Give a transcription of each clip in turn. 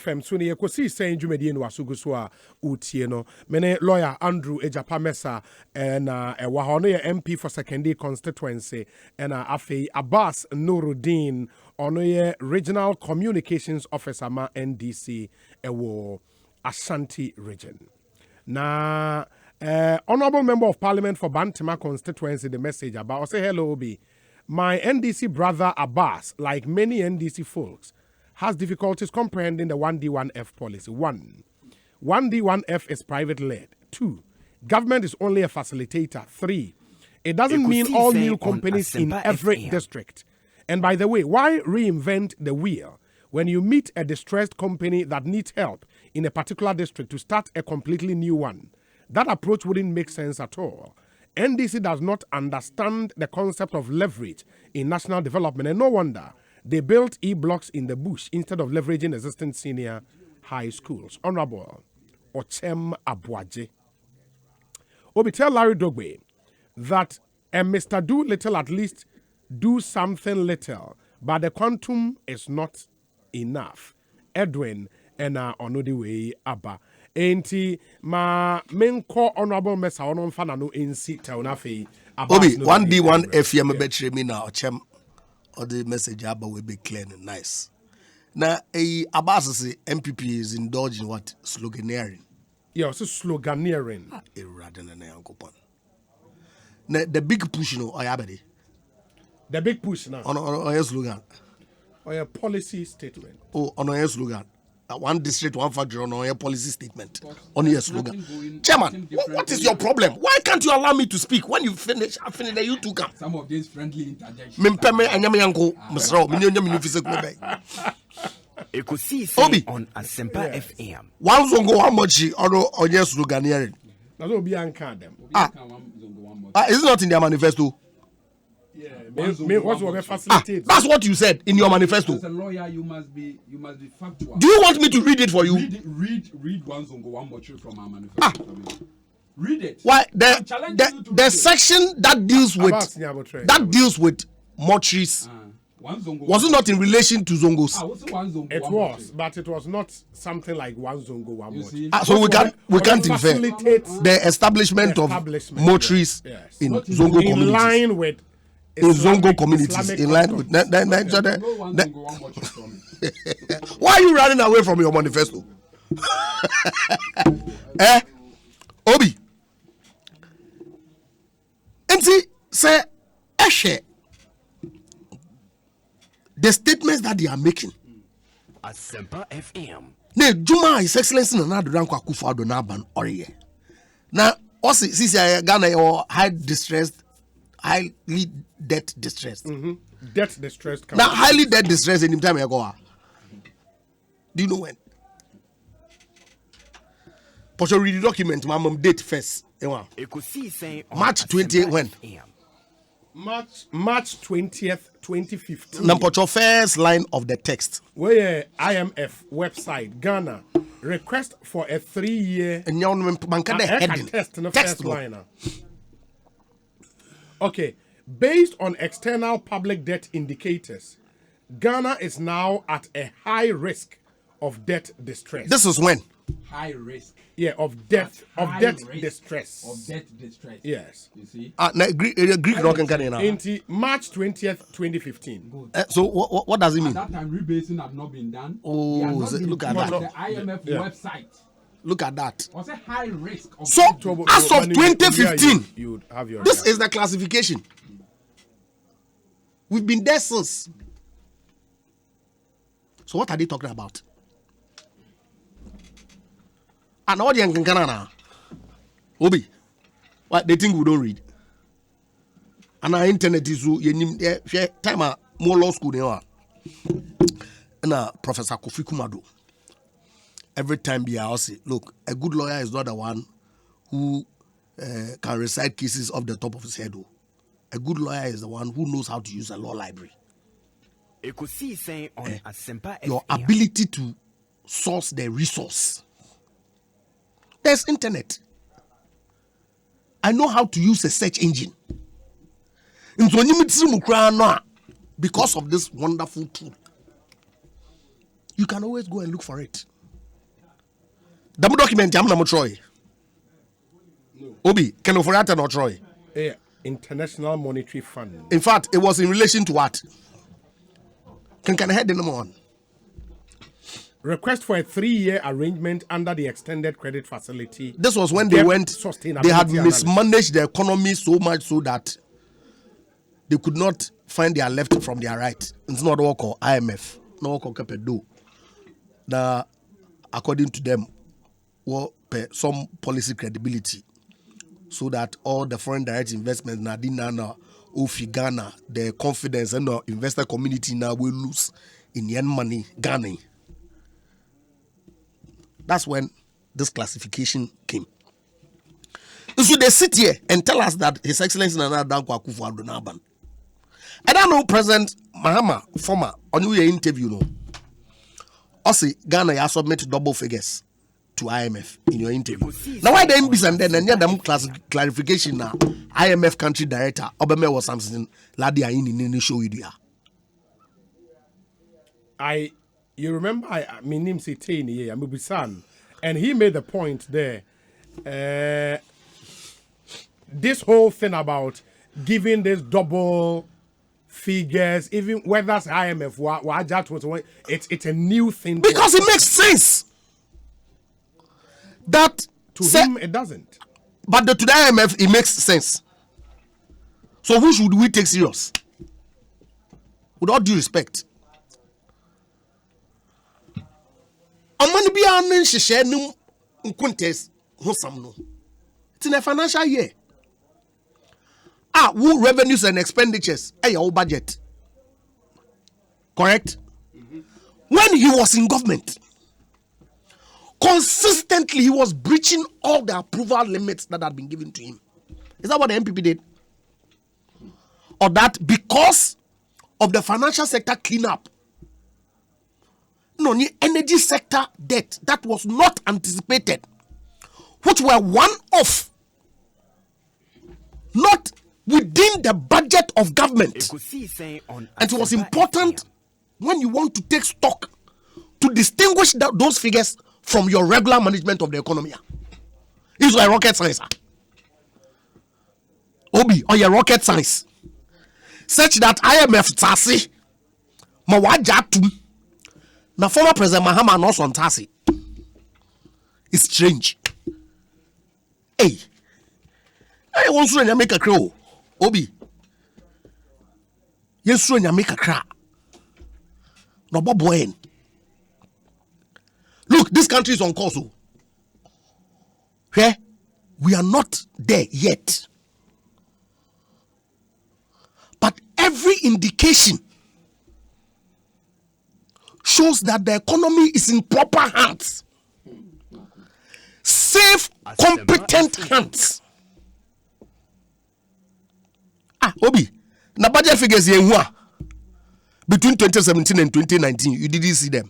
FM so ne Ekosiisen dwumadi no asugu so a utie no mene lawyer Andrew Ejapamesa na ewa ho no ye MP for Secondary constituency na afei Abbas Nuruddin ono ye regional communications officer ma NDC ewo Ashanti region na honorable member of parliament for Bantama constituency the message about say hello Obi, my NDC brother Abbas like many NDC folks has difficulties comprehending the 1D1F policy. 1. 1D1F is private-led. 2. Government is only a facilitator. 3. It doesn't mean all new companies in every district. And by the way, why reinvent the wheel when you meet a distressed company that needs help in a particular district to start a completely new one? That approach wouldn't make sense at all. NDC does not understand the concept of leverage in national development, and no wonder they built e-blocks in the bush instead of leveraging existing senior high schools. Honorable Ochem Abuaje. Obi, tell Larry Dogbe that Mr. Do Little at least do something little, but the quantum is not enough. Edwin and Onodi way Abba. Enti ma menko honorable mesa onon fana no ensi taunafi. Obi, 1D1F yam betre me na Ochem. Or the message about will be clear and nice. Now, Abbas say MPP is indulging what sloganeering. Yeah, so sloganeering. Rather than a coupon. Now, the big push, no, I have it. The big push now. On your slogan. Or your policy statement. Oh, on your slogan. One district, one factory on your policy statement. On your slogan. Chairman, what is your problem? Why can't you allow me to speak? When you finish, I finish, then you two come. Some of these friendly interjections. Ekosiisen on Asempa FM. One zongo one mochi on your slogan hearing. That's what be anchored them. Is it not in their manifesto? That's what you said in your manifesto. As a lawyer, you must be factual. Do you want me to read it for you? Read one zongo one mochi from our manifesto. Read it. Why the section that deals with mortuaries was it not in relation to zongos? It was, but it was not something like one zongo one mochi. So we can't infer the establishment of mortuaries in zongo communities. In line with in zongo communities, in line with why are you running away from your manifesto? Obi, MC say, the statements that they are making. Asempa FM. Ne Juma His Excellency Nana Danko Akufo-Addo na ban oriye. Na osi sisi Ghana your highly debt distressed. Debt distressed. Now highly debt distressed in time ago. Do you know when? But you read the document, my mom date first. March 20 when? March 20th, 2015. Number first line of the text. Where IMF website Ghana request for a 3-year text liner. Okay, based on external public debt indicators, Ghana is now at a high risk of debt distress. This is when? High risk. Yeah, of debt distress. Of debt distress. Yes. You see? Greek rock and Ghana. March 20th, 2015. So what does it mean? At that time, rebasing had not been done. Oh, look at that. The IMF website. Look at that. Was a high risk. Of so as of 2015, you would have your this is the classification. We've been there since. So what are they talking about? And all the Yankana, Obi, what they think we don't read. And our internet is time more law school now. And Professor Kofi Kumado. Every time I say, look, a good lawyer is not the one who can recite cases off the top of his head. A good lawyer is the one who knows how to use a law library. Ekosiisen on Asempa Your FM. ability to source the resource. There's internet. I know how to use a search engine. Because of this wonderful tool. You can always go and look for it. The document I'm not Troy. Obi, can you forget or Troy? Yeah, International Monetary Fund. In fact, it was in relation to what? Can I head the number one? Request for a 3-year arrangement under the extended credit facility. This was when they went, they had mismanaged the economy so much so that they could not find their left from their right. It's not what called IMF, not what called do. Now, according to them, well, some policy credibility, so that all the foreign direct investments now Ofi Ghana, the confidence and the investor community now will lose in yen money Ghana. That's when this classification came. So they sit here and tell us that His Excellency Nana Dankwa Akufo-Addo Naban. I don't know President Mahama, former, on your interview, no. Also, Ghana has submitted double figures to IMF in your interview. Now, why the MPs and then them clarification now? IMF country director Obama was something Ladia in show you you remember I mean him saying here Amubisan, and he made the point there. This whole thing about giving this double figures, even whether that's IMF, it's a new thing because it makes sense. That to him it doesn't. But to the IMF it makes sense. So who should we take serious? With all due respect. It's in a financial year. Who revenues and expenditures? Your budget. Correct? Mm-hmm. When he was in government, consistently he was breaching all the approval limits that had been given to him. Is that what the MPP did? Or that because of the financial sector cleanup, no, the energy sector debt that was not anticipated, which were one-off, not within the budget of government. And it was important when you want to take stock to distinguish those figures from your regular management of the economy. It's like rocket science. Obi, or your rocket science. Such that IMF Tasi, Mawajatu, now former President Mahama and also on Tasi. It's strange. Hey, I want to make a crow. Obi, yes, when you make a crack. No, Bob Wayne. Look, this country is on course. Okay? We are not there yet. But every indication shows that the economy is in proper hands. Safe, competent hands. Obi, na budget figures here between 2017 and 2019, you didn't see them.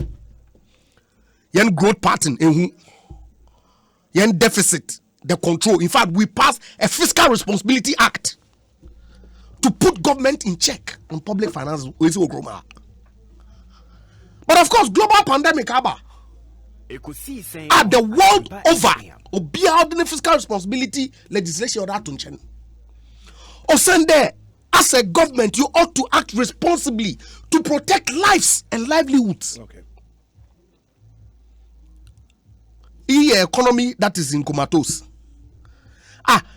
Yen growth pattern, yen deficit, the control. In fact, we passed a Fiscal Responsibility Act to put government in check on public finance. But of course, global pandemic, the world over, be out in the fiscal responsibility legislation or that to or send there. As a government, you ought to act responsibly to protect lives and livelihoods. Okay. The economy that is in comatose.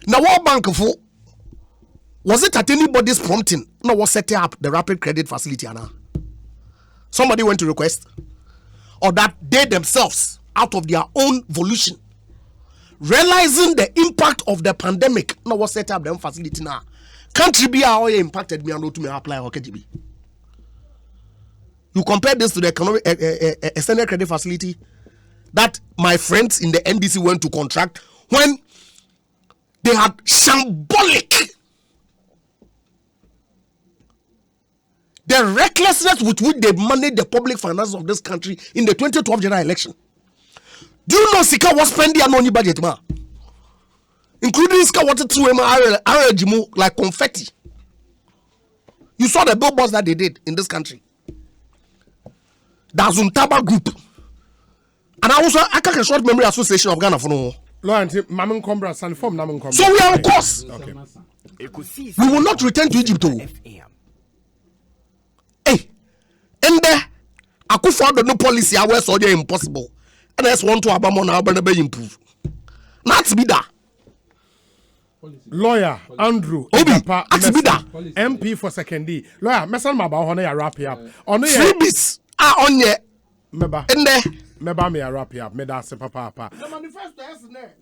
Now World Bank for was it at anybody's prompting? No, was setting up the rapid credit facility? Somebody went to request, or that they themselves, out of their own volition, realizing the impact of the pandemic, no, was set up the facility now. Country be how impacted me and not to me apply OKGB. You compare this to the economic extended credit facility that my friends in the NDC went to contract when they had shambolic, the recklessness with which they managed the public finances of this country in the 2012 general election. Do you know Sika was spending on any budget, ma? Including Sika wanted to like confetti. You saw the billboards that they did in this country. The Azuntaba group And I also I can short memory association of Ghana for no. Loyalty, Maman Combra, San Form, Naman Combra. So we are on course. Okay. Ekosiisen We will not return to Egypt. FM. Hey, and there, I could find no policy. I was so impossible. And that's one to Abamon, I'll be improve. Not to be that. Lawyer Andrew Obi, Ejapa Atibida. Mensah, MP for second D. Lawyer, Messan Maba, Honor, ya wrap it up. Honor, Freebies are on ye. Meba, And there, Meba, me a wrap it up. Me da se papa. the manifesto is there.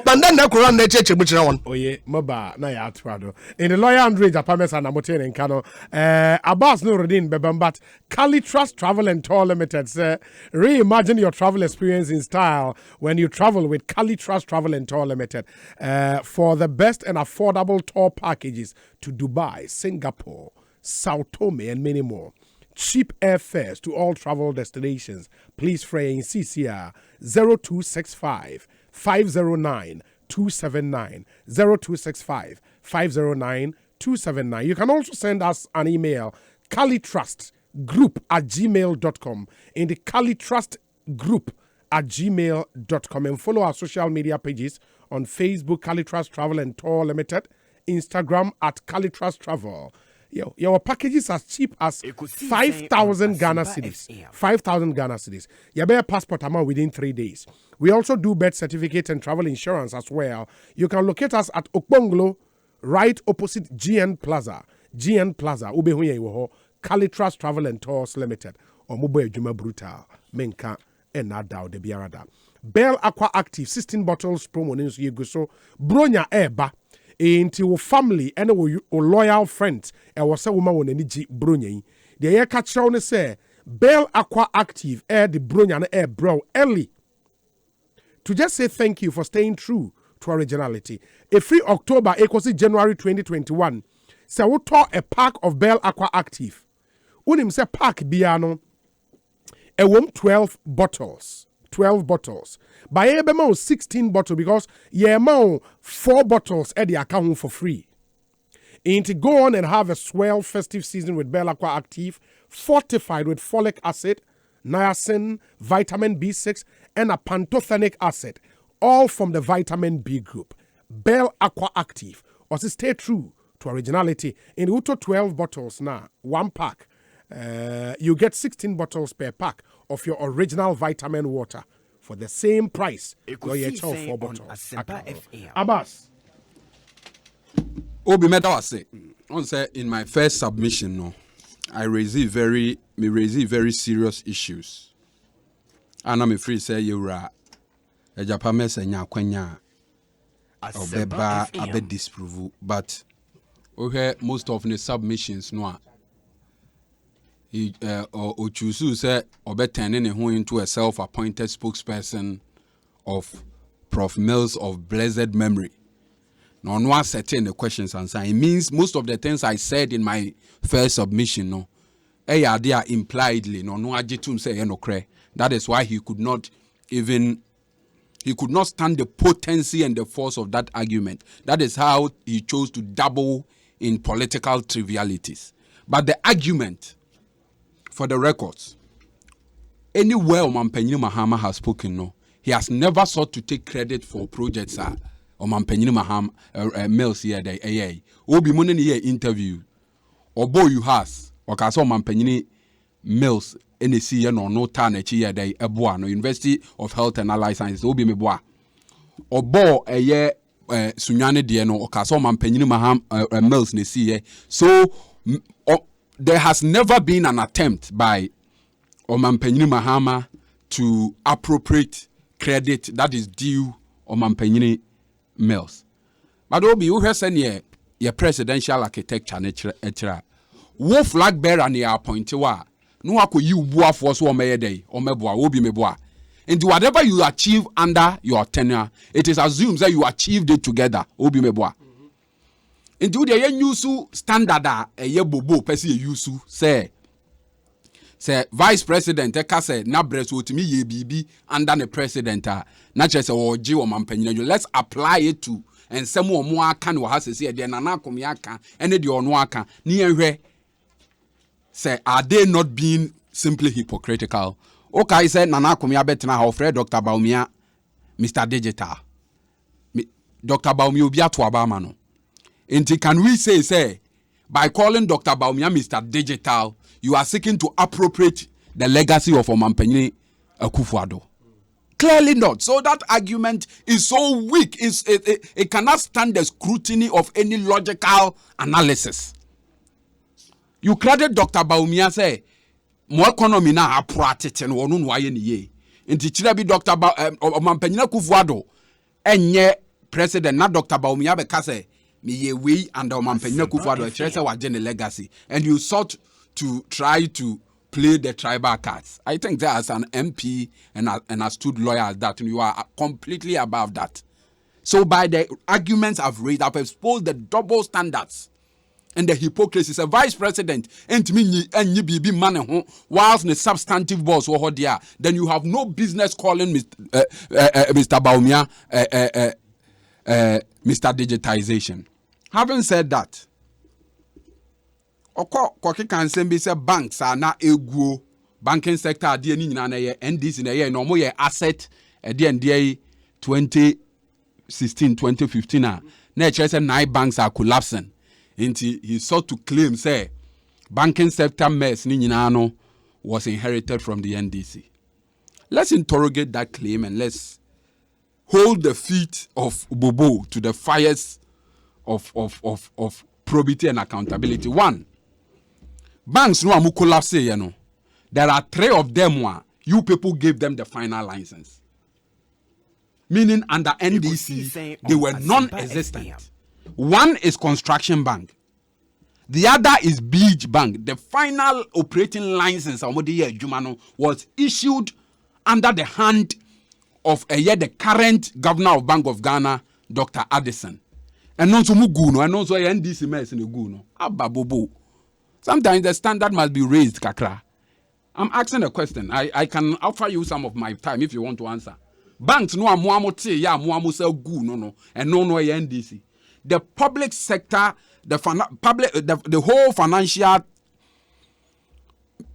But then the Quran, the church, which one. Oye, Maba, na ya atwado. In the Lawyer Andrew Ejapa Mensah, na moten in Kano. Abbas Nuruddin Bebambat, Cali Trust Travel and Tour Limited, say, reimagine your travel experience in style when you travel with Cali Trust Travel and Tour Limited for the best and affordable tour packages to Dubai, Singapore, Sao Tome, and many more. Cheap airfares to all travel destinations. Please pray in CCR 0265 509 279 0265 509 279. You can also send us an email, calitrustgroup@gmail.com, in the calitrustgroup@gmail.com, and follow our social media pages on Facebook, Calitrust Travel and Tour Limited, Instagram @Calitrust Travel. Your packages as cheap as Ekosiisen 5,000 on Ghana Asempa cedis. FM. 5,000 Ghana cedis. You bear passport amount within 3 days. We also do birth certificate and travel insurance as well. You can locate us at Okbonglo, right opposite GN Plaza. GN Plaza, Ubehuye Woho, Calitrust Travel and Tours Limited, or Mobile Juma Brutal, Menka, and Nadao de Biarada. Bell Aqua Active, 16 bottles, promo news, Yeguso, Bronya Eba. Into your family and your loyal friends, and was a woman when any brunye. The air catcher on say, Bell Aqua Active, air the brunyan air bro early. To just say thank you for staying true to originality. A free October, Ekosiisen January 2021. So we talk a pack of Bell Aqua Active. Unim say pack biano. A 12 bottles. 12 bottles. By Ebema 16 bottles because Yema 4 bottles at the account for free. And to go on and have a swell festive season with Bell Aqua Active, fortified with folic acid, niacin, vitamin B6, and a pantothenic acid, all from the vitamin B group. Bell Aqua Active, also stay true to originality. In Uto 12 bottles now, 1 pack. You get 16 bottles per pack of your original vitamin water for the same price. Ekosiisen 4 on bottles. Asempa FM. Abbas. Obi meda wase. On say in my first submission, no, I raised very serious issues. And I'm free say you're Ejapa Mensah nya kwanya obeba abe disprove, but okay, most of the submissions no. He or choose say turning who into a self-appointed spokesperson of Prof. Mills of blessed memory. No one setting the questions and saying it means most of the things I said in my first submission, no, they are impliedly no ajitum say no cre. That is why he could not stand the potency and the force of that argument. That is how he chose to dabble in political trivialities. But the argument, for the records, anywhere Omampenyi Mahama has spoken, no, he has never sought to take credit for projects. Omampenyi Mahama Mills here, Obi Munen here interview, or boy you has, or Kaso Omampenyi Mills, NEC, no Tanechi here, Eboa, no University of Health and Allied Sciences, Obi Meboa, or bo a year Sunyane Dieno, or Kaso Omampenyi Mahama Mills, NEC, so. There has never been an attempt by Omampenyi Mahama to appropriate credit that is due Omampenyi Mills. But Obi, you heard say your presidential architecture etc. Wo flag bearer and your appointee wa no ako you bua for so omeye day omeboa obi meboa. And whatever you achieve under your tenure, it is assumed that you achieved it together obi meboa. Into the use standard ye bobo pesi use say vice president say na breast wotimi ye bibi under the president na che say oji o mampanyin. Let's apply it to and some omo aka no ha say de na na akom ya aka ene de ono aka ni ehwe say are they not being simply hypocritical. Okay, said Nana Kumia Betna Hofre, Dr. Baumia, Mr. Digital. Dr. Baumia Ubia to Abamano. And can we say, by calling Dr. Baumia Mr. Digital, you are seeking to appropriate the legacy of Omampeni Akufo-Addo? Clearly not. So that argument is so weak. It cannot stand the scrutiny of any logical analysis. You credit Dr. Baumia say, mo economy na apratete no no waye ne ye. Nti kire bi Dr. Omampeni Akufo-Addo enye president na Dr. Baumia be ka say me ye we and Omampeni Akufo-Addo kire say wa gen legacy, and you sought to try to play the tribal cards. I think that as an MP and an astute lawyer that you are completely above that. So by the arguments I've raised, I've exposed the double standards and the hypocrisy. A vice president and me and you be man whilst the substantive boss or there, then you have no business calling Mr. Baumia Mr. Digitization. Having said that, Koki can send me say banks are not ego banking sector ade ni nyina na ye NDC na ye no mo ye asset ade ndie 2016 2015 na kire say 9 banks are collapsing. He sought to claim say banking sector mess ni nyina no was inherited from the NDC. Let's interrogate that claim and let's hold the feet of Bobo to the fires of probity and accountability. One, banks no amu collapse you know. There are 3 of them one you people gave them the final license. Meaning under NDC they were non-existent. One is Construction Bank. The other is Beach Bank. The final operating license was issued under the hand of the current governor of Bank of Ghana, Dr. Addison. And also Muguno, and also NDC mess in the Guno. Ababobo. Sometimes the standard must be raised, Kakra. I'm asking a question. I can offer you some of my time if you want to answer. Banks no amuamote ya amuamuse gu no and no NDC. The public sector, the whole financial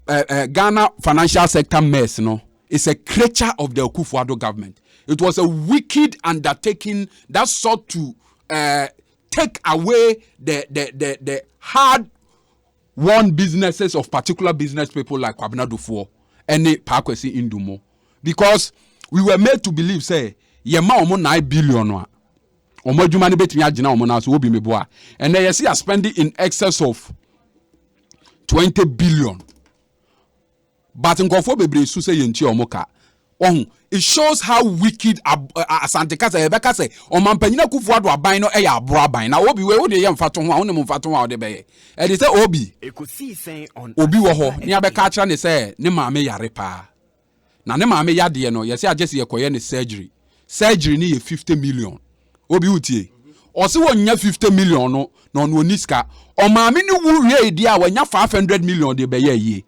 Ghana financial sector mess, is a creature of the Akufo-Addo government. It was a wicked undertaking that sought to take away the hard-won businesses of particular business people like Kwabena Dufo and Pakwesi Indumo, because we were made to believe, say, yema omo 9 billion wa. Omo juma ni betimi agina omo na so obi meboa. And then you see are spending in excess of 20 billion. But in Kofo bebre su say yenti omo ka. It shows how wicked Asante Kasa Ebeka say Omampanyina Akufo-Addo aban no eya abro aban. Na obi we wo de yem fato ho a wo ne mo fato ho a wo de be. E de say obi. Ekosiisen on Obi wo ho. Ni abeka atra ne say ne maame yare pa. Na ne maame yade no yesi agese yekoye ne surgery. Surgery ni ye 50 million. Obi utie. Ose wonya 50 million no oniska. O maame ni wu wie di a wonya 500 million de be ye.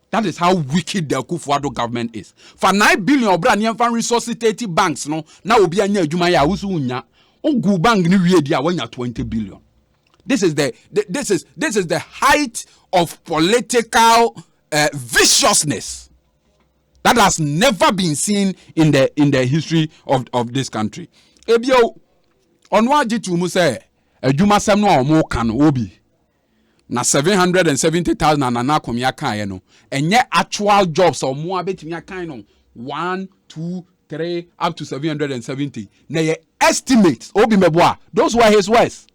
That is how wicked the Akufo-Addo government is. For 9 billion obra ni emfa resuscitate banks no na obi anya adwuma ya wusu unya. Ogu bank ni wie di a wonya 20 billion. This is the height of political viciousness that has never been seen in the history of this country. Ebio onwa jitu mu say adwuma sem no omo ka no obi na 770,000 na nakomia kan no enye actual jobs omo abetimi kan no 1 2 3 up to 770 na ye estimates obi meboa. Those were his words.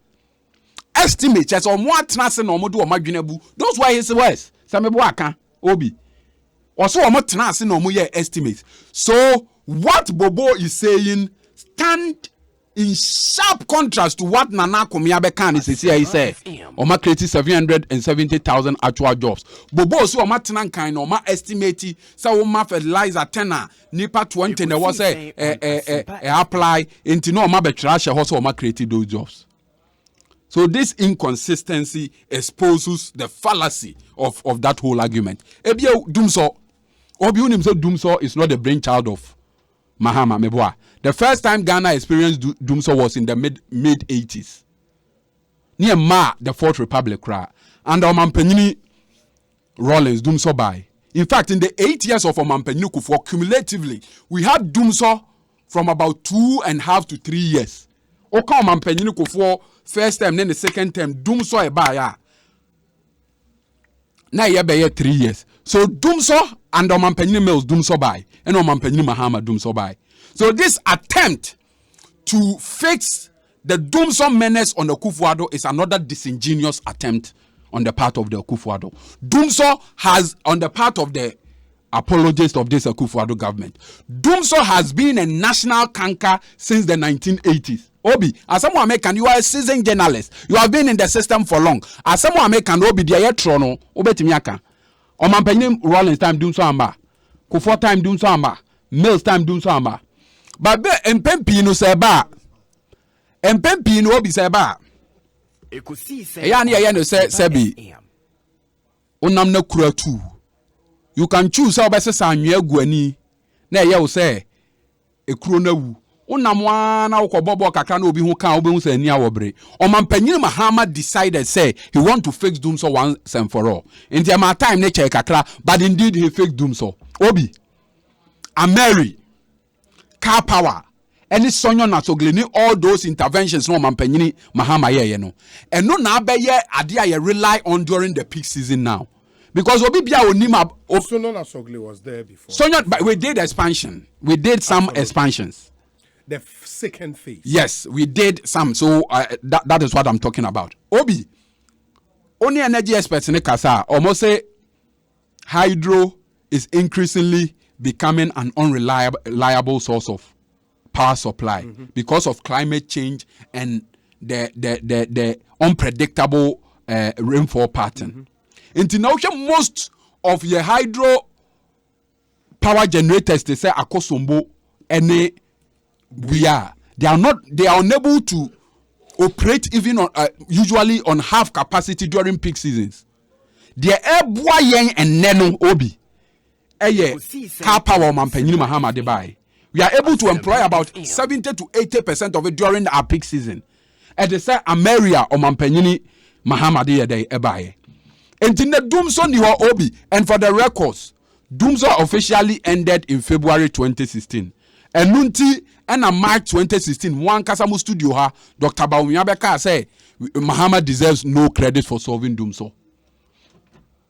Estimates as omo atrase na omo do omo adwenabu. Those were his words. Sameboa kan obi also omo trase na omo ye estimates. So what Bobo is saying stand in sharp contrast to what Nana Komiabekan is saying. He said, Oma created 770,000 actual jobs. Bobo so Oma tenan kind Oma estimate so Oma fertilizer tenor nipa 20 there was a apply into no Oma betrash also Oma created those jobs. So this inconsistency exposes the fallacy of that whole argument. Ebio Dumso, Obi Unimso Dumso is not the brainchild of Mahama Meboa. The first time Ghana experienced Dumso was in the mid 80s. Near the Fourth Republic, and Omampanyini Rollins Dumso by. In fact, in the 8 years of Omampanyini Kufuor, cumulatively, we had Dumso from about 2.5 to 3 years. Oka Omampanyini Kufuor first term, then the second term, Dumso ebaya. Na ye 3 years. So Dumso and Omampanyini Mills Dumso by, and Omampanyini Mahama Dumso by. So this attempt to fix the Dumso menace on the Kufuor is another disingenuous attempt on the part of the Kufuor. Dumso has, on the part of the apologists of this Kufuor government, Dumso has been a national canker since the 1980s. Obi, as someone American, you are a seasoned journalist. You have been in the system for long. As someone American, Obi, the Trono, Obi Timiaka. Omampanyini Rollins time Dumso amba. Kufuor time Dumso amba. Mills time Dumso amba. But Mpempi no seba. Mpempi no Obi seba. Ekosiisen. Eya no sebi. Onam na kura tu. You can choose how best sanwe guani. Na ye wo say ekuro na wu. Onam wa na ukobobo kakra na obi hu kan obi hu say ni awobre. Omampanyini Mahama decided say he want to fix Dumso once and for all. In the amount time na check kakra, but indeed he fixed Dumso. Obi. Ameri. Car power. Any sonyo na sogleni all those interventions no Omampanyini Mahama ye no. And no na be ye ade I rely on during the peak season now. Because Obi bia onima Sonyo na Sogli was there before. Sonyo, but we did expansion. We did some expansions. The second phase. Yes, we did some. So that is what I'm talking about. Obi, only energy experts in the Kasa almost say hydro is increasingly becoming an unreliable source of power supply because of climate change and the unpredictable rainfall pattern. Until now, most of your hydro power generators, they say Akosombo, any they are unable to operate even on usually on half capacity during peak seasons. The air boy and neno obi. Car power Omampanyini Mahama Debai. We are able to employ about 70 to 80% of it during our peak season. At the same Ameria Omampanyini Mahama Debai. And in the Dumso niwa obi, and for the records, Dumso officially ended in February 2016. And Nunti and in March 2016, one Kasamu studio ha, Dr. Baumyabeka say Mahama deserves no credit for solving Dumso.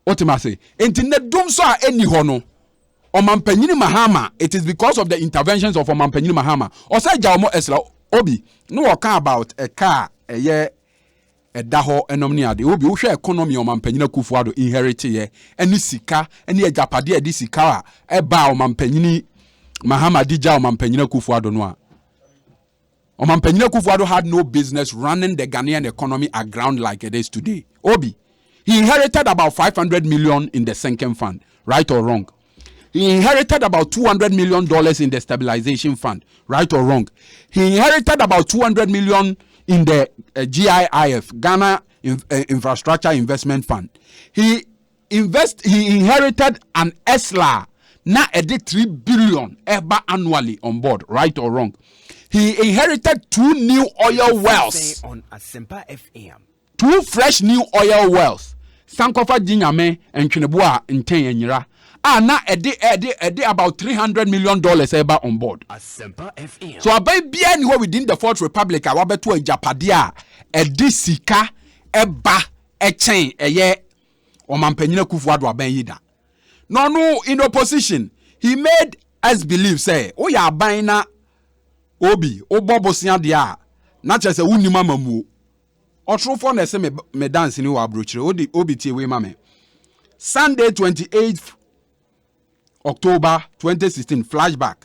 What am I say? And in the Dumso any hono. Omampanyini Mahama, it is because of the interventions of Omampanyini Mahama. Osa Jaumo Esla Obi, no waka about a car, a year, a daho, and omnia. The Obi, Usha economy Omampanyini Kufuor inherit ye, and this sika, and ye Japadi, this sika, a ba Omampanyini Mahama Dija Omampanyini Kufuor noa. Omampanyini Kufuor had no business running the Ghanaian economy aground like it is today. Obi, he inherited about 500 million in the sinking fund, right or wrong? He inherited about $200 million in the stabilization fund, right or wrong? He inherited about 200 million in the GIIF, Ghana Infrastructure Investment Fund. He inherited an ESLA, na edit 3 billion ever annually on board, right or wrong? He inherited 2 new oil wells. On Asempa FM. 2 fresh new oil wells. Sankofa Dinyame and Chinebua in Tenyera. Na edi about $300 million ever on board. Asempa FM. So abai bia ni within the Fourth Republic awabeto Japadia edi sika eba echen eye Omampanyini Kufuor aban yida. No in opposition he made us believe say o ya aban na obi obobosia dia na chese unima mamu otrofo na se me dance ni wa abrochire obi tie we mame. Sunday 28th October 2016 flashback.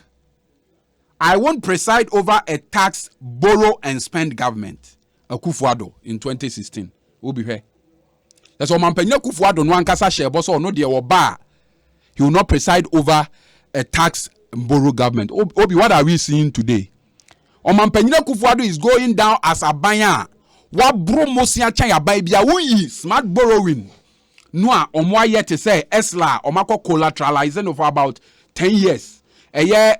I won't preside over a tax, borrow and spend government. Kufuor in 2016. We'll be here. That's why Omampanyini Kufuor no ankasa share so no de oba. He will not preside over a tax and borrow government. Obi, what are we seeing today? Omampanyini Kufuor is going down as a buyer. What bro mosia chanya buy bia we smart borrowing. Noa omwa yet say Esla omako collateralizing of about 10 years. A year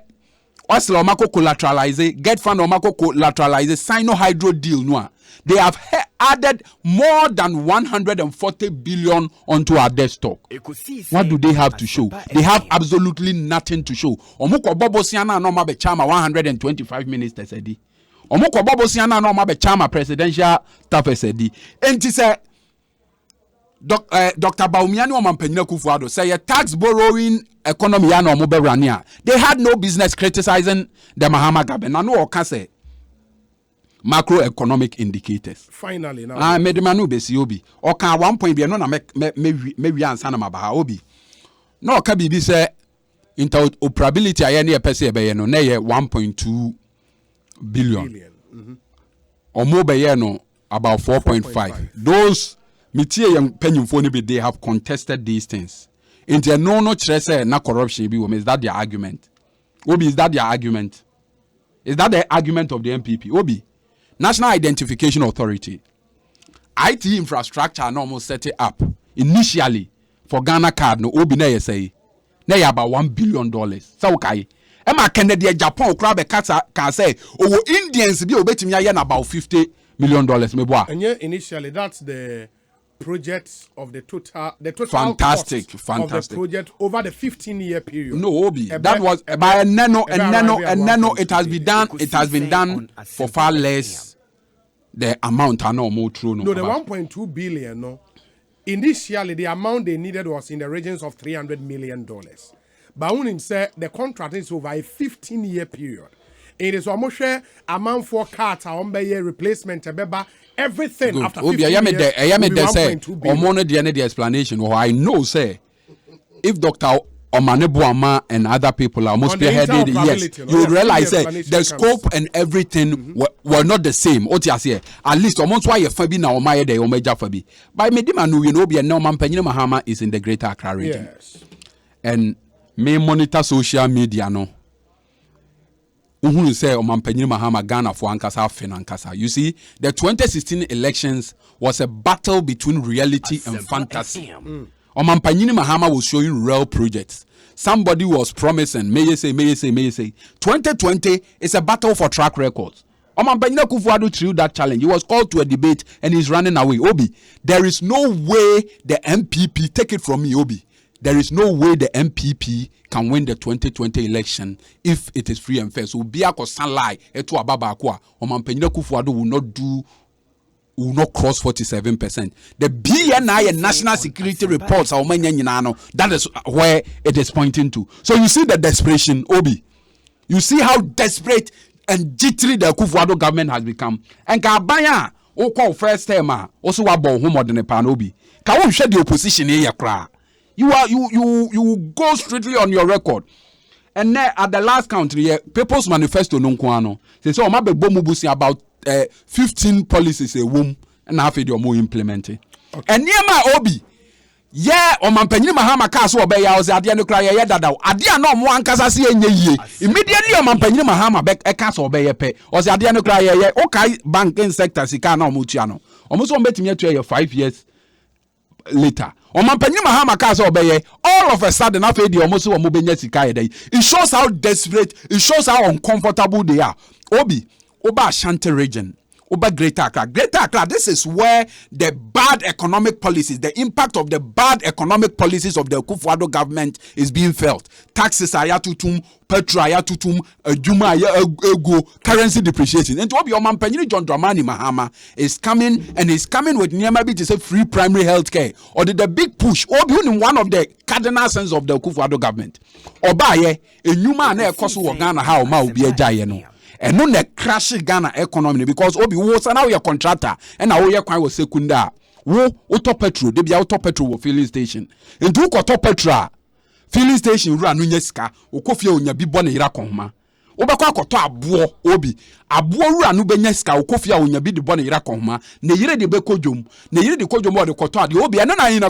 Esla omako collateralize, get fund omako collateralize, sign no hydro deal noa. They have added more than 140 billion onto our debt stock. What do they have to show? They have absolutely nothing to show. Omuko bobo siana no mabe chama 125 ministers edi. Omuko bobo siana no mabe chama presidential staff edi. Enti say Dr. Baumiani Omampanyina Kufuado say a tax borrowing economy ya no mobe rania. They had no business criticizing the Mahama government. No can say macroeconomic indicators. Finally, now. Medimanu besi obi. Oka 1 point be no na me ansa na mabaha obi. No ka bibi say interoperability aye na pese be no na ye 1.2 billion. Omo be ye no about 4.5. Those mitie young penyimfo ni be they have contested these things. Inte no chere say na corruption be is that their argument? Obi, is that their argument? Is that the argument of the MPP? Obi, National Identification Authority, IT infrastructure no almost set it up initially for Ghana card no Obi na say na about $1 billion. So okay. Emma Kennedy Japan crab can say oh Indians be obetimi aye na about $50 million me boa. And yeah, initially that's the project of the total fantastic cost of the project over the 15-year period. No, Obi, that was by a nano. It has been done for far less the amount. I know more true. No, the 1.2 billion. No, initially the amount they needed was in the regions of $300 million. But Unim said the contract is over a 15-year period. It is almost a amount for cards on by replacement everything good. After 15 years. The explanation. Or I know, say, if Dr. Omanebuama and other people are almost spearheaded, yes, you realize the scope and everything were not the same. At least almost why you fabi na omaye de omeja fabi. By medimanu, you know, be a no man Penyina Mahama is in the Greater Accra region. Yes. And may monitor social media no. You see, the 2016 elections was a battle between reality and fantasy. Omampanyini Mahama was showing real projects. Somebody was promising, may you say. 2020 is a battle for track records. Omampanyina Kufuado threw that challenge. He was called to a debate and he's running away. Obi, there is no way the MPP, take it from me, Obi. There is no way the MPP can win the 2020 election if it is free and fair. So Biako Sanlai eto ababa kwa Omampanyina Kufuado will not cross 47%. The BNI and national security reports are that is where it is pointing to. So you see the desperation, Obi. You see how desperate and jittery the Kufuado government has become. And Kabaya, who call first time, also about home or the Nepan Obi. Can we share the opposition here? You go straightly on your record. And then at the last count, People's Manifesto Nunkwano, they say, "Omabe bomubusi about 15 policies a womb and half of your more implemented." And near my Obi, yeah, Omampanyini Mahama Kaso Obeya was at the end of cry, dada. Adia no more ankasasi ye. Immediately Omampanyini Mahama back a castle obeyepe, was at the end of cry, okay, banking sector, Sikano Muciano. Almost one bet me to 5 years later. Omampanyini Mahama Kaso Obeye, all of a sudden, after the almost one mobile sika day. It shows how desperate, it shows how uncomfortable they are. Obi, Oba Ashanti region, Oba Greater Accra. Greater Accra, this is where the bad economic policies, the impact of the bad economic policies of the Kufuado government is being felt. Taxes are tutum, petrol are tutum, juma ego, currency depreciation. And to Obi Omampanyini John Dramani Mahama is coming, and he's coming with Nyamabi to say free primary health care. Or the big push, Obi in one of the cardinal sins of the Kufuado government. Obaye, a new man kosu Ghana how ma obi ejaye no. And no ne crash Ghana economy because Obi was now your contractor and now your kwan was secondary. Wo auto petrol, they be auto petrol filling station. And do auto petrol filling station run no nyesika, okofie onya bi bone ira konma. Obekwa akoto abo Obi. Abo rura no benyesika okofie onya bi de bone ira konma. Ne yire de bekodwom. Ne yire de kodwom o de koto ade Obi ene na in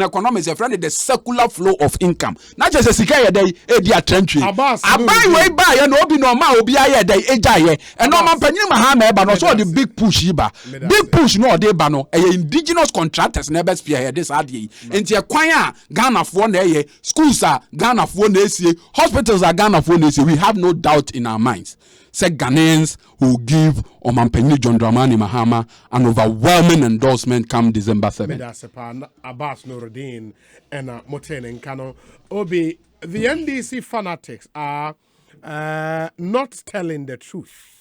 economics a friend the circular flow of income. Na just sika ye dey e di atrantwe. Abai we ba ye no Obi no ma obi aye dey ejaye. E no Omampanyini Mahama e ba no so the big push iba. Big push no dey ba no e indigenous contractors na be spear this ade. Enti e kwan a Ghana fo na ye schools a Ghana fo na esie, hospitals a Ghana fo na esie. We have no doubt doubt in our minds. Say Ghanaians will give Omampeni John Dramani Mahama an overwhelming endorsement come December 7th. Medasepa Abbas Nuruddin and Moten Nkano. Obi, the NDC fanatics are not telling the truth.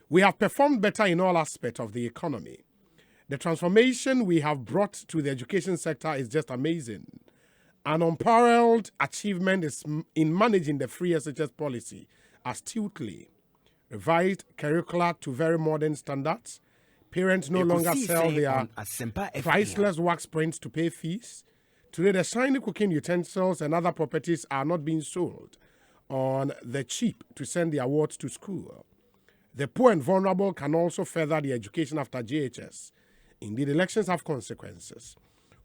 We have performed better in all aspects of the economy. The transformation we have brought to the education sector is just amazing. An unparalleled achievement is in managing the free SHS policy astutely. Revised curricula to very modern standards. Parents no longer sell their priceless wax prints to pay fees. Today, the shiny cooking utensils and other properties are not being sold on the cheap to send the awards to school. The poor and vulnerable can also further their education after JHS. Indeed, elections have consequences.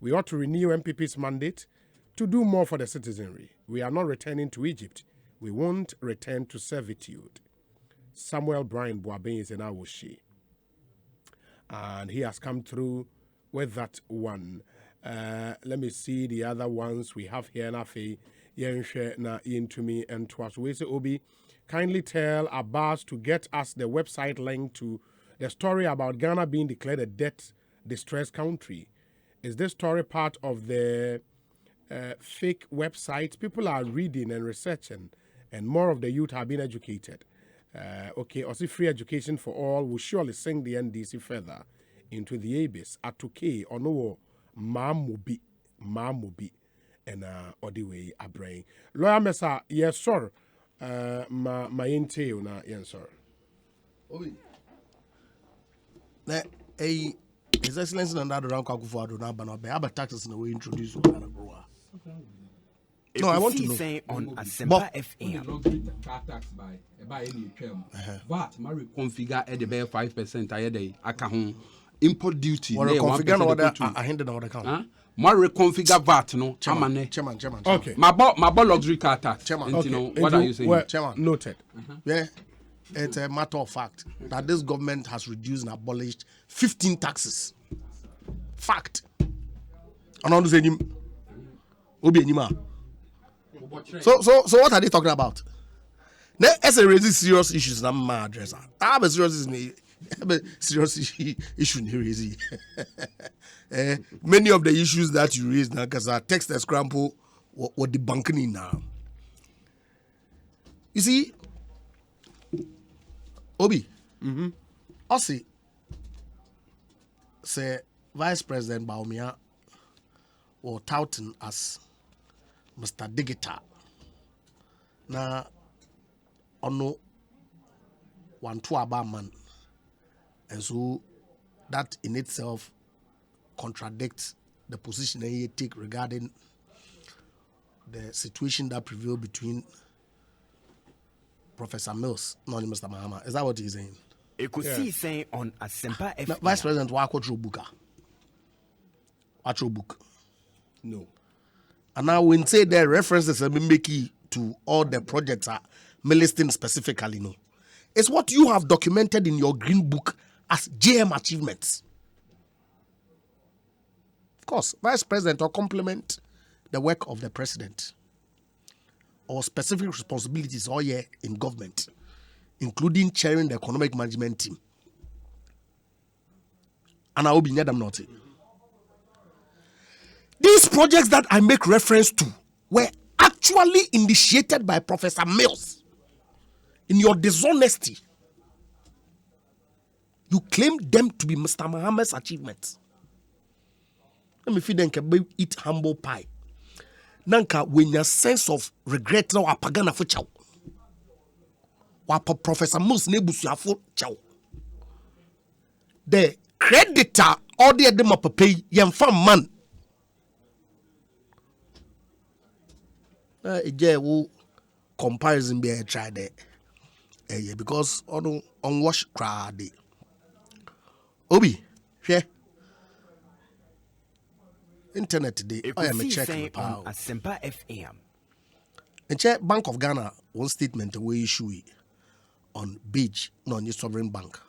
We ought to renew MPP's mandate to do more for the citizenry. We are not returning to Egypt. We won't return to servitude. Samuel Brian Boabin is in Awoshi. And he has come through with that one. Let me see the other ones we have here. Nafi, Yenshwe, na Yintumi, and Twas. We say, Obi, kindly tell Abbas to get us the website link to the story about Ghana being declared a debt distressed country. Is this story part of the fake website? People are reading and researching, and more of the youth are being educated. Okay, also free education for all will surely sink the NDC further into the abyss. Atuke onowo mamubi, and odiwe abrain. Lawyer Mesa, yes sir. Ma inteo na yes sir. Obi. Na His Excellency and that around Kakufu na bana be aba taxes na we introduce Ghana bro. No, I want to know. On Asempa FM. VAT ma reconfigure at the 5% aye dey aka ho import duty What configure no order I handed order count. Ma reconfigure VAT no amane. Chairman. Okay. My luxury car tax. Chairman. And, Okay. you know, what are you saying? Well, Chairman. noted. Yeah. It's a matter of fact that this government has reduced and abolished 15 taxes. Fact. And I say Obi Enima. So what are they talking about? Now, as a raising serious issues, I'm my address. I have a serious issue here. Many of the issues that you raise now, because our text and scramble, what debunking now. You see, Obi, I say Vice President Baumia or touting as Mr. Digital. Now, ono 1-2 about man, and so that in itself contradicts the position that he take regarding the situation that prevailed between Professor Mills and Mr. Mahama. Is that what he's saying? Ekosiisen on Asempa FM. Now, Vice President Wakotro Buka. Watro book. No. And now when say the references are making to all the projects are listing specifically, no. It's what you have documented in your green book as JM achievements. Of course, Vice President or complement the work of the President or specific responsibilities all year in government, including chairing the economic management team. And I will be near them not. These projects that I make reference to were actually initiated by Professor Mills. In your dishonesty, you claim them to be Mr. Mahama's achievements. Let me feed them eat humble pie. Nanka, when your sense of regret now apagana for chow. Wapa Professor Mills nebusu for chow. The creditor or the edema pay yam farm man. Will comparison be a try there. Because on wash crowd. Obi, here. Internet today. I am a check on Asempa FM. And check Bank of Ghana one statement we issue on Beach, non sovereign bank.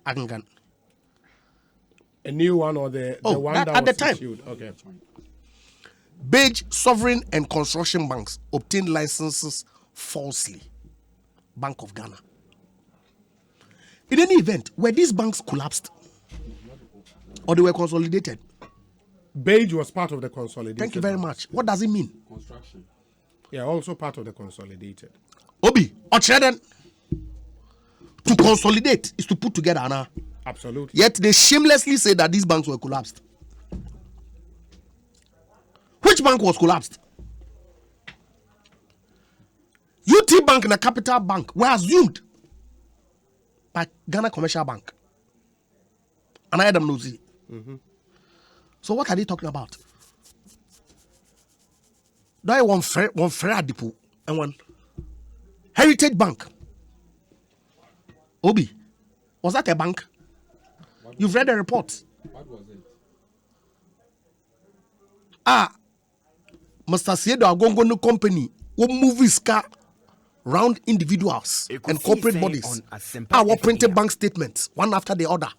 I can A new one or the one that at was the time. issued? Okay. Beige, sovereign, and construction banks obtained licenses falsely Bank of Ghana. In any event, were these banks collapsed or they were consolidated? Beige was part of the consolidated. Thank you very much. What does it mean? Construction. Yeah, also part of the consolidated. Obi, Ocheden, to consolidate is to put together now. Absolutely. Yet they shamelessly say that these banks were collapsed. Which bank was collapsed? UT Bank and the Capital Bank were assumed by Ghana Commercial Bank. And I had them nosy. So what are they talking about? There one fair depot and one Heritage Bank. Obi, was that a bank? You've read the report. What was it? Mr. Siedo Agongono Company will move his car round individuals and corporate bodies. Our printed bank statements, one after the other,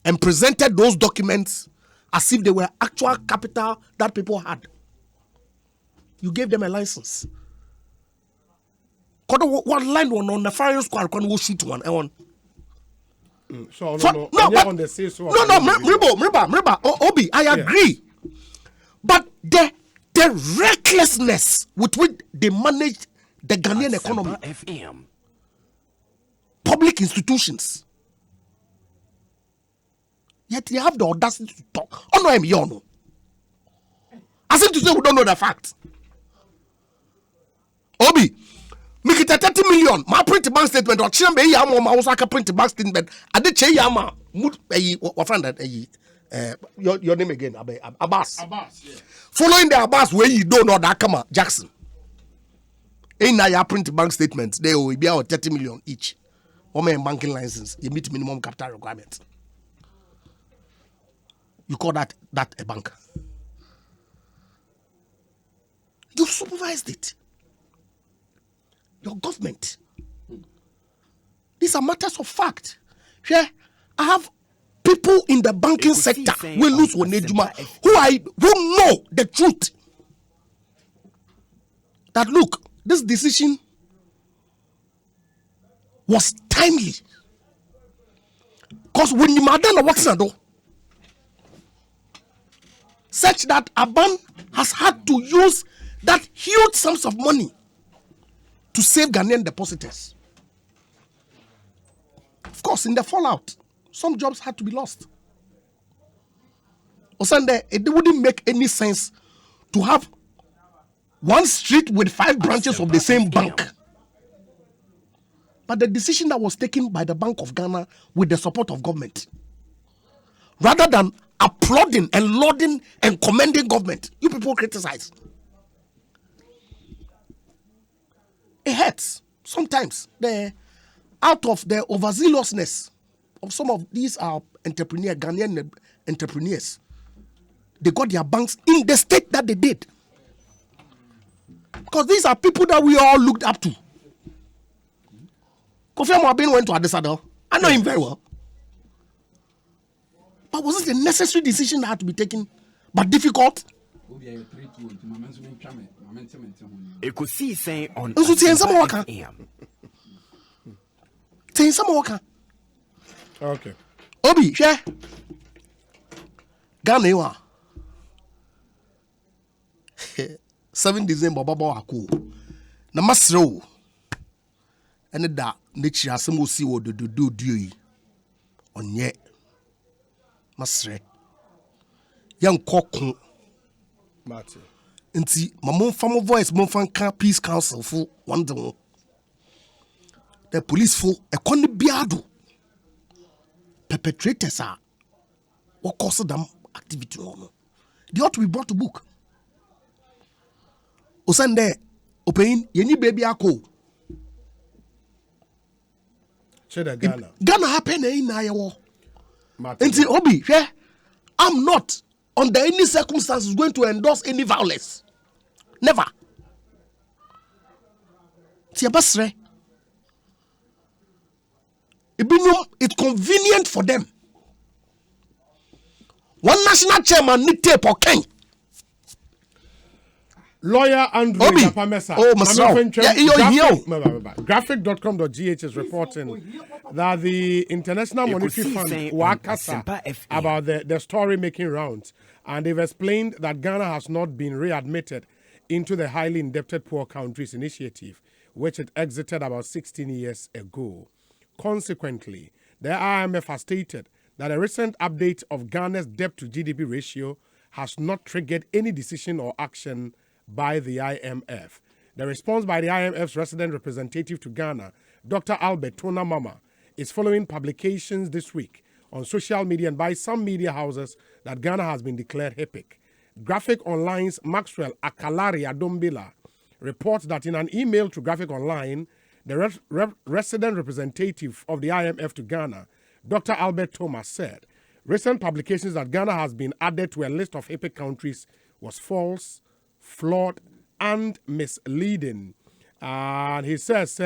and presented those documents as if they were actual capital that people had. You gave them a license. One line one on the firing squad can shoot one. So no, Obi, I agree. But the recklessness with which they managed the Ghanaian economy, public institutions, yet they have the audacity to talk. Oh no, I'm young. As if to say we don't know the facts. Obi, make it a 30 million. My print bank statement or Chimbe Yama, my Osaka print bank statement. I did say Yama, what friend that your name again, Abbas. Abbas, yeah. Following the Abbas where you don't know that come Jackson. In your print bank statements, they will be about 30 million each. One man banking license, you meet minimum capital requirements. You call that a bank? You supervised it. Your government. These are matters of fact. Yeah, I have people in the banking sector who lose who know the truth. That look, this decision was timely. Because when you madam works do, such that Aban has had to use that huge sums of money to save Ghanaian depositors. Of course, in the fallout, some jobs had to be lost. Osande, it wouldn't make any sense to have one street with 5 branches of the same bank. But the decision that was taken by the Bank of Ghana with the support of government, rather than applauding and lauding and commending government, you people criticize. It hurts sometimes. Out of the overzealousness of some of these Ghanaian entrepreneurs, they got their banks in the state that they did. Because these are people that we all looked up to. Kofi Amwabin went to Adesado. I know him very well. But was it a necessary decision that had to be taken, but difficult? Ekosiisen on Okay. Obi, share. Ghana 7 December Baba Ako. Na masro. Ene da nature asem osi wo do yi. Onye. Masre. Yan kokon. Martin. Nti mamon famo voice mon fan peace council for one day. The police for a corner biado. Perpetrators are what caused them activity on. They ought to be brought to book. Osande open yeni baby ako. Ghana. Ghana happen in Iowa. Martin. Nti Obi, yeah, I'm not under any circumstances going to endorse any violence. Never. Tiabasre. It's convenient for them. One national chairman need tape or king. Lawyer Andrew Obi. Japamesa. Oh, Masao. Yeah, Graphic.com.gh is reporting that the International Monetary Fund Wakasa about the story making rounds, and they've explained that Ghana has not been readmitted into the highly indebted poor countries initiative, which it exited about 16 years ago. Consequently, the IMF has stated that a recent update of Ghana's debt to GDP ratio has not triggered any decision or action by the IMF. The response by the IMF's resident representative to Ghana, Dr. Albert Tona Mama, is following publications this week on social media and by some media houses that Ghana has been declared HIPIC. Graphic Online's Maxwell Akalari Adombila reports that in an email to Graphic Online, the resident representative of the IMF to Ghana, Dr. Albert Thomas, said recent publications that Ghana has been added to a list of HIPIC countries was false, flawed, and misleading. And he says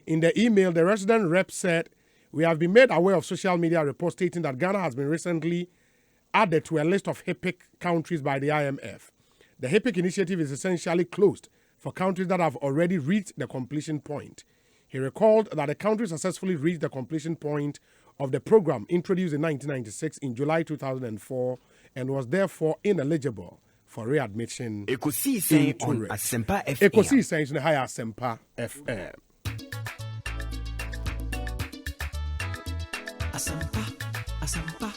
in the email, the resident rep said, we have been made aware of social media reports stating that Ghana has been recently added to a list of HIPIC countries by the IMF. The HIPIC initiative is essentially closed for countries that have already reached the completion point. He recalled that the country successfully reached the completion point of the program introduced in 1996 in July 2004 and was therefore ineligible for readmission. Ekosiisen on Asempa FM. Ekosiisen is the higher Asempa FM. Asempa, Asempa.